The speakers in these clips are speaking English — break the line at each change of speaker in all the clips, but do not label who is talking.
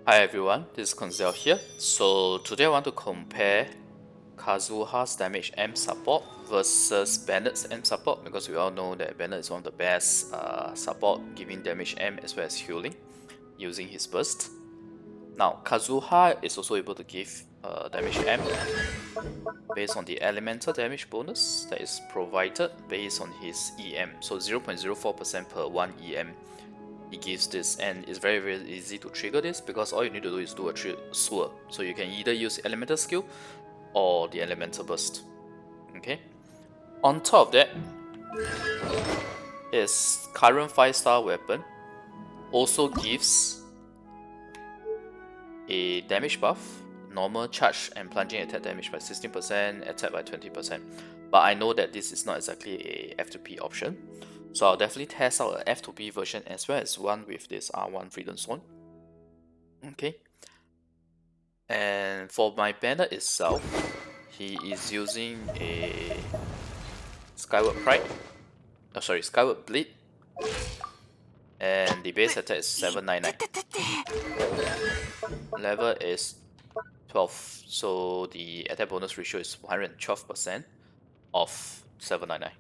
Hi everyone, this is Koinzell here. So today I want to compare Kazuha's damage amp support versus Bennet's amp support, because we all know that Bennet is one of the best support giving damage amp as well as healing using his burst. Now Kazuha is also able to give damage amp based on the elemental damage bonus that is provided based on his EM. So 0.04% per 1 EM he gives this, and it's very easy to trigger this because all you need to do is do a swirl. So you can either use elemental skill or the elemental burst. Okay. On top of that, his current 5-star weapon also gives a damage buff, normal charge and plunging attack damage by 16%, attack by 20%. But I know that this is not exactly a F2P option, so I'll definitely test out an F2P version as well as one with this R1 Freedom Swan. Okay. And for my banner itself, he is using a Skyward Pride. Oh, sorry, Skyward Bleed. And the base attack is 799. Level is 12, so the attack bonus ratio is 112% of 799.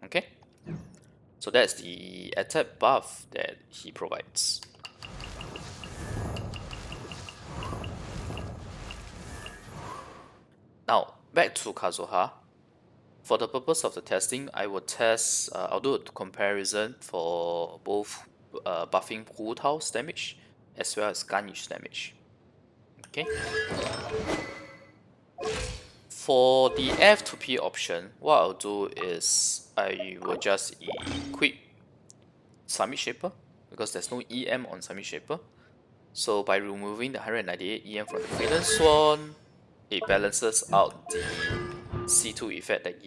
Okay, so that's the attack buff that he provides. Now back to Kazuha. For the purpose of the testing, I will test. I'll do a comparison for both buffing Hu Tao's damage as well as Ganyu's damage. Okay. For the F2P option, what I'll do is I will just equip Summit Shaper because there's no EM on Summit Shaper. So by removing the 198 EM from the Freedom Swan, it balances out the C2 effect that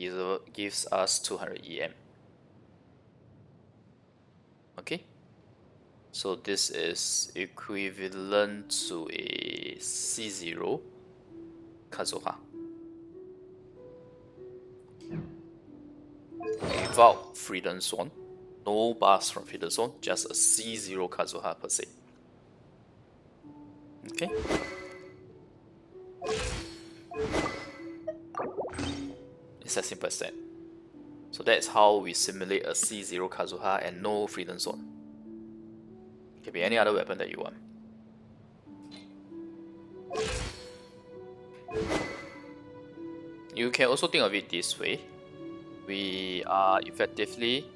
gives us 200 EM. Okay, so this is equivalent to a C0 Kazuha without Freedom Swan, no bars from Freedom Swan, just a C0 Kazuha per se. Okay. It's as simple as that. So that's how we simulate a C0 Kazuha and no Freedom Swan. It can be any other weapon that you want. You can also think of it this way. We are effectively,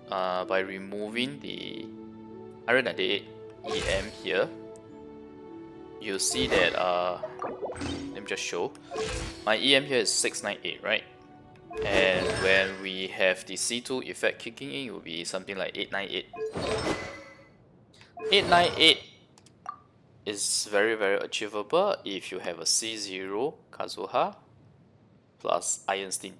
by removing the 198 EM here, you'll see that, let me just show. My EM here is 698, right? And when we have the C2 effect kicking in, it will be something like 898. 898 is very achievable if you have a C0 Kazuha plus Iron Sting.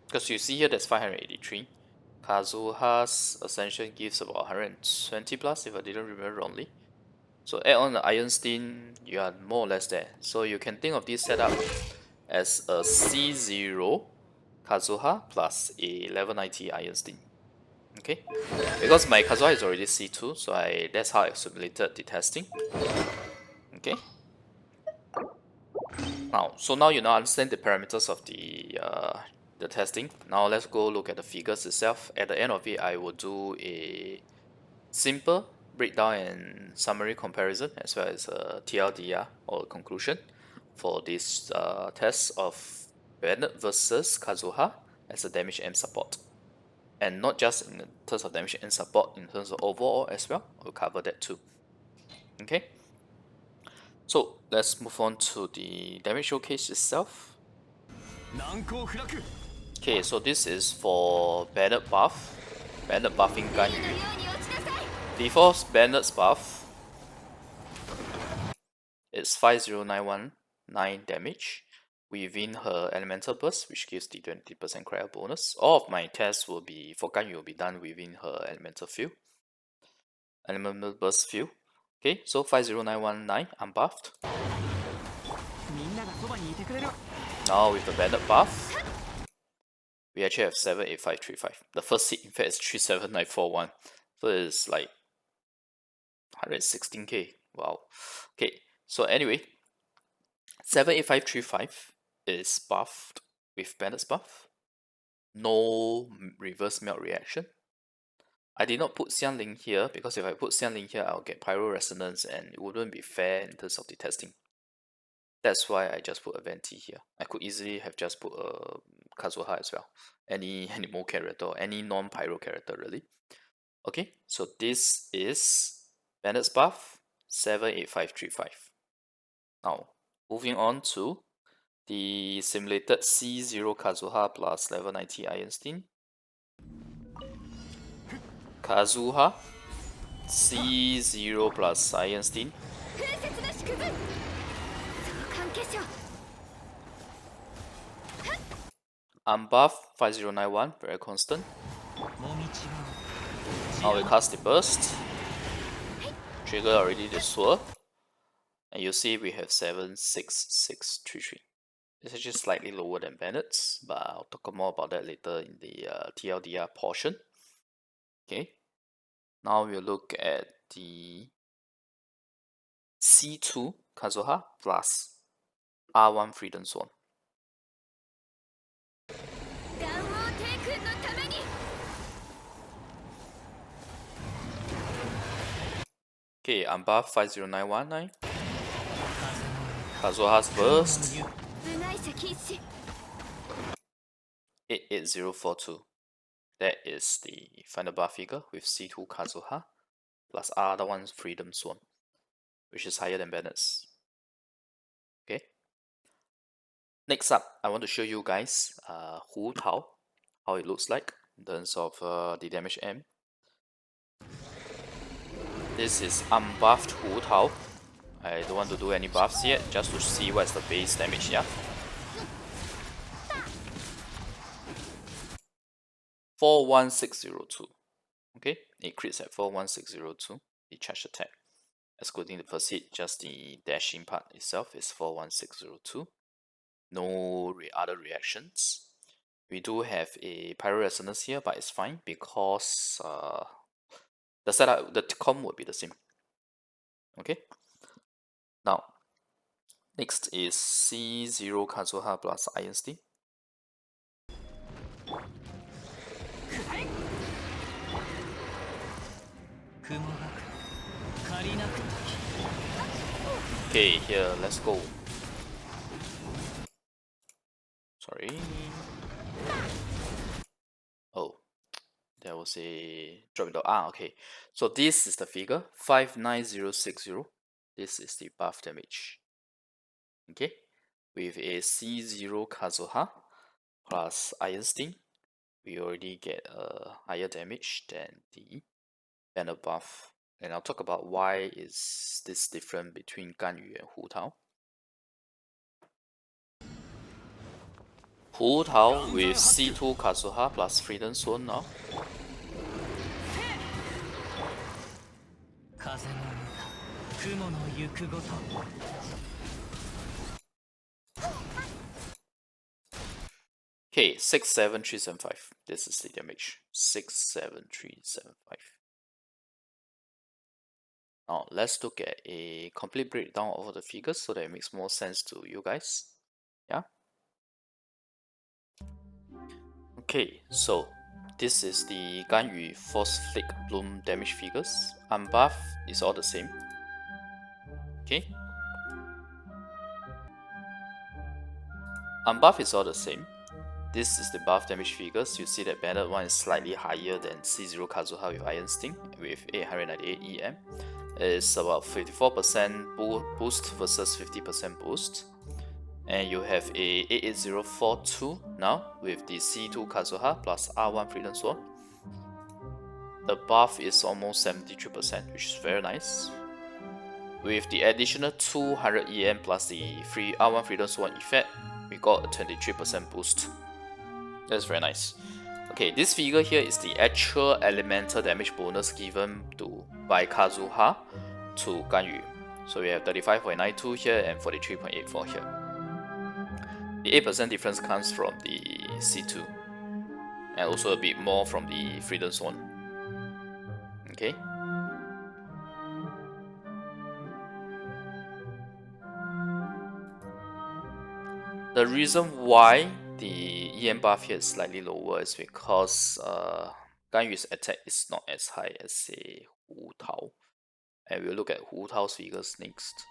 Because you see here that's 583. Kazuha's Ascension gives about 120 plus if I didn't remember wrongly. So add on the Iron Sting, you are more or less there. So you can think of this setup as a C0 Kazuha plus a level 90 Iron Sting. Okay, because my Kazuha is already C2, so that's how I simulated the testing. Okay. Now you now understand the parameters of the testing. Now let's go look at the figures itself. At the end of it, I will do a simple breakdown and summary comparison as well as a TLDR or conclusion for this test of Bennet versus Kazuha as a damage and support. And not just in terms of damage and support, in terms of overall as well. We'll cover that too. Okay. So let's move on to the damage showcase itself. Okay, so this is for Bennet buff. Bennet buffing Ganyu. Before Bennet's buff, it's 50919 damage within her elemental burst, which gives the 20% cryo bonus. All of my tests will be for Ganyu will be done within her elemental field. Elemental burst field. Okay, so 50919 unbuffed. Now with the Bennet buff, we actually have 78535. The first hit, in fact, is 37941. So it's like 116k. Wow. Okay, so anyway, 78535 is buffed with Bennet's buff. No reverse melt reaction. I did not put Xianling here because if I put Xianling here, I'll get Pyro Resonance and it wouldn't be fair in terms of the testing. That's why I just put a Venti here. I could easily have just put a Kazuha as well. Any animal character or any non-pyro character really. Okay, so this is Bennett's buff 78535. Now, moving on to the simulated C0 Kazuha plus level 90 Ironstein. Kazuha C0 plus Ironstein. Unbuff 5091, very constant. Now we cast the burst. Trigger already the sword. And you see we have 76633. It's actually slightly lower than Bennett's, but I'll talk more about that later in the TLDR portion. Okay. Now we'll look at the C2 Kazuha plus R1 Freedom Swan. Okay, unbuff 50919. Kazuha's burst 88042. That is the final buff figure with C2 Kazuha plus R1 Freedom Swan, which is higher than Bennett's. Okay. Next up, I want to show you guys Hu Tao, how it looks like in terms of the damage amp. This is unbuffed Hu Tao. I don't want to do any buffs yet, just to see what's the base damage, yeah? 41602. Okay, it crits at 41602. The charge attack. Excluding the first hit, just the dashing part itself is 41602. No other reactions. We do have a Pyro Resonance here, but it's fine because the setup, the com would be the same. Okay. Now, next is C0 Kazuha plus Ironstein. Okay, here, let's go. Sorry. Oh, there was a drop down. Ah, okay. So this is the figure 59060. This is the buff damage. Okay, with a C0 Kazuha plus Ironstein, we already get a higher damage than the Bennet buff. And I'll talk about why is this different between Ganyu and Hu Tao. Hu Tao with C2 Kazuha plus Freedom Swan now. Okay, 67375. This is the damage. 67375. Now let's look at a complete breakdown of the figures so that it makes more sense to you guys. Yeah. Okay, so this is the Ganyu Force Flick Bloom damage figures. Unbuff is all the same. Okay. Unbuff is all the same. This is the buff damage figures. You see that Bennet one is slightly higher than C0 Kazuha with Ironstein with 898 EM. It's about 54% boost versus 50% boost. And you have a 88042 now with the C2 Kazuha plus R1 Freedom Swan. The buff is almost 73%, which is very nice. With the additional 200 EM plus the free R1 Freedom Swan effect, we got a 23% boost. That's very nice. Okay, this figure here is the actual elemental damage bonus given by Kazuha to Ganyu. So we have 35.92 here and 43.84 here. The 8% difference comes from the C2. and also a bit more from the Freedom Zone. Okay. The reason why the EM buff here is slightly lower is because Ganyu's attack is not as high as say Hu Tao, and we'll look at Hu Tao's figures next.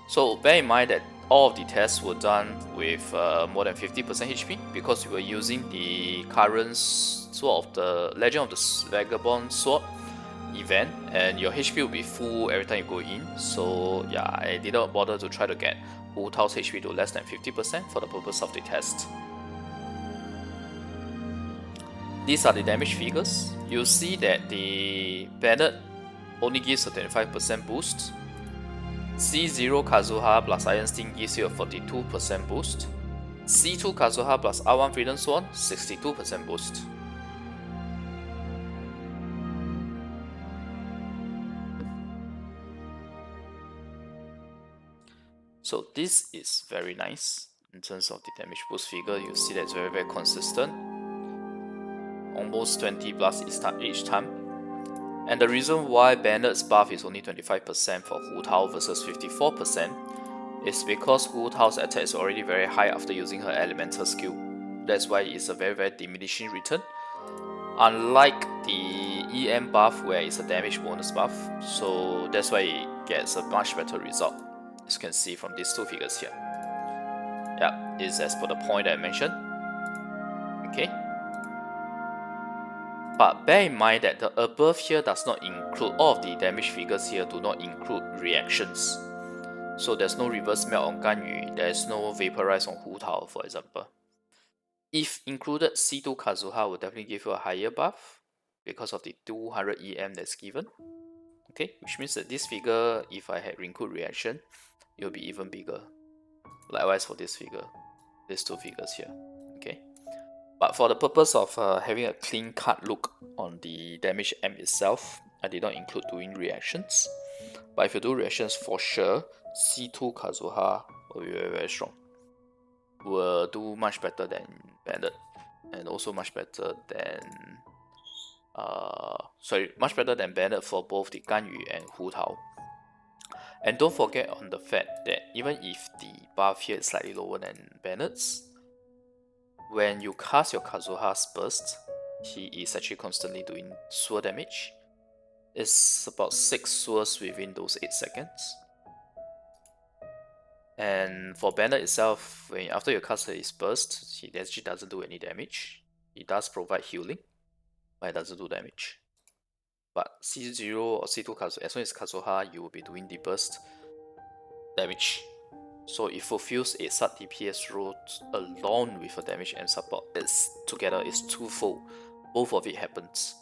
So bear in mind that all of the tests were done with more than 50% HP because we were using the current sword of the Legend of the Vagabond Sword event, and your HP will be full every time you go in. So yeah, I did not bother to try to get Hu Tao's HP to less than 50% for the purpose of the test. These are the damage figures. You'll see that the Bennet only gives a 25% boost. C0 Kazuha plus Iron Sting gives you a 42% boost. C2 Kazuha plus R1 Freedom Swan, 62% boost. So this is very nice in terms of the damage boost figure. You see that it's very consistent, almost 20 plus each time. And the reason why Bennet's buff is only 25% for Hu Tao versus 54% is because Hu Tao's attack is already very high after using her elemental skill. That's why it's a very diminishing return, unlike the EM buff where it's a damage bonus buff. So that's why it gets a much better result, as you can see from these two figures here. Yeah, it's as per the point that I mentioned. Okay. But bear in mind that the above here does not include, all of the damage figures here do not include reactions. So there's no reverse melt on Ganyu, there's no vaporize on Hu Tao, for example. If included, C2 Kazuha will definitely give you a higher buff because of the 200 EM that's given. Okay, which means that this figure, if I had include reaction, it will be even bigger. Likewise for this figure, these two figures here. Okay. But for the purpose of having a clean cut look on the damage amp itself, I did not include doing reactions. But if you do reactions, for sure, C2 Kazuha will be very strong. Will do much better than Bennet, and also much better than much better than Bennet for both the Ganyu and Hu Tao. And don't forget on the fact that even if the buff here is slightly lower than Bennet's, when you cast your Kazuha's burst, he is actually constantly doing sword damage. It's about 6 swords within those 8 seconds. And for Bennet itself, after you cast his burst, he actually doesn't do any damage. He does provide healing, but it doesn't do damage. But C0 or C2 Kazuha, as long as Kazuha, you will be doing the burst damage. So it fulfills a sub DPS role along with a damage and support. Together is twofold. Both of it happens.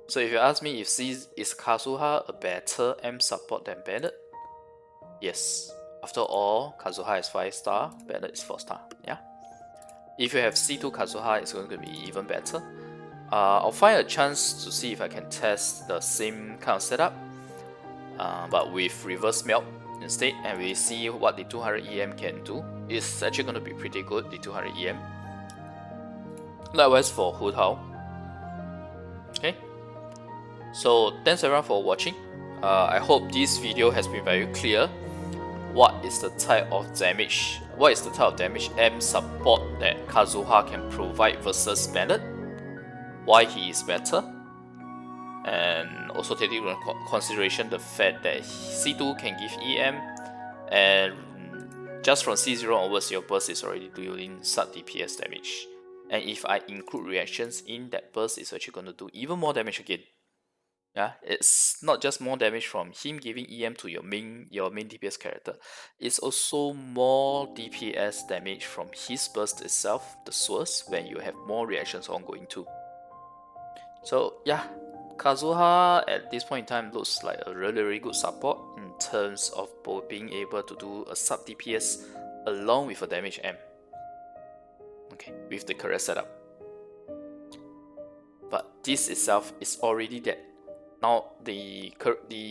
So if you ask me is Kazuha a better M support than Bennet? Yes. After all, Kazuha is 5-star, Bennet is 4-star. Yeah. If you have C2 Kazuha, it's going to be even better. I'll find a chance to see if I can test the same kind of setup, but with reverse melt instead, and we see what the 200 EM can do. It's actually going to be pretty good, the 200 EM. Likewise for Hu Tao. Okay, so thanks everyone for watching. I hope this video has been very clear. What is the type of damage M support that Kazuha can provide versus Bennet? Why he is better? And also taking into consideration the fact that C2 can give EM, and just from C0 onwards your burst is already doing sub DPS damage. And if I include reactions in that burst, it's actually going to do even more damage again. Yeah, it's not just more damage from him giving EM to your main DPS character. It's also more DPS damage from his burst itself, the source, when you have more reactions ongoing too. So yeah, Kazuha at this point in time looks like a really good support in terms of both being able to do a sub DPS along with a damage amp. Okay, with the correct setup. But this itself is already dead. Now the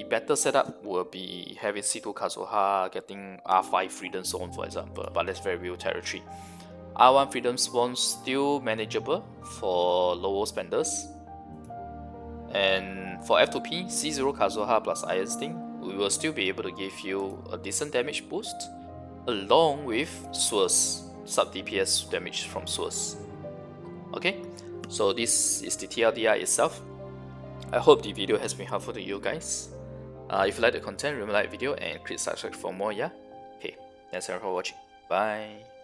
better setup will be having C2 Kazuha getting R5 Freedom Zone, for example, but that's very real territory. R1 Freedom Spawn still manageable for lower spenders. And for F2P, C0 Kazuha plus Iron Sting, we will still be able to give you a decent damage boost along with Sucrose, sub DPS damage from Sucrose. Okay, so this is the TLDR itself. I hope the video has been helpful to you guys. If you like the content, remember to like the video and click subscribe for more, yeah? Okay, thanks everyone for watching. Bye.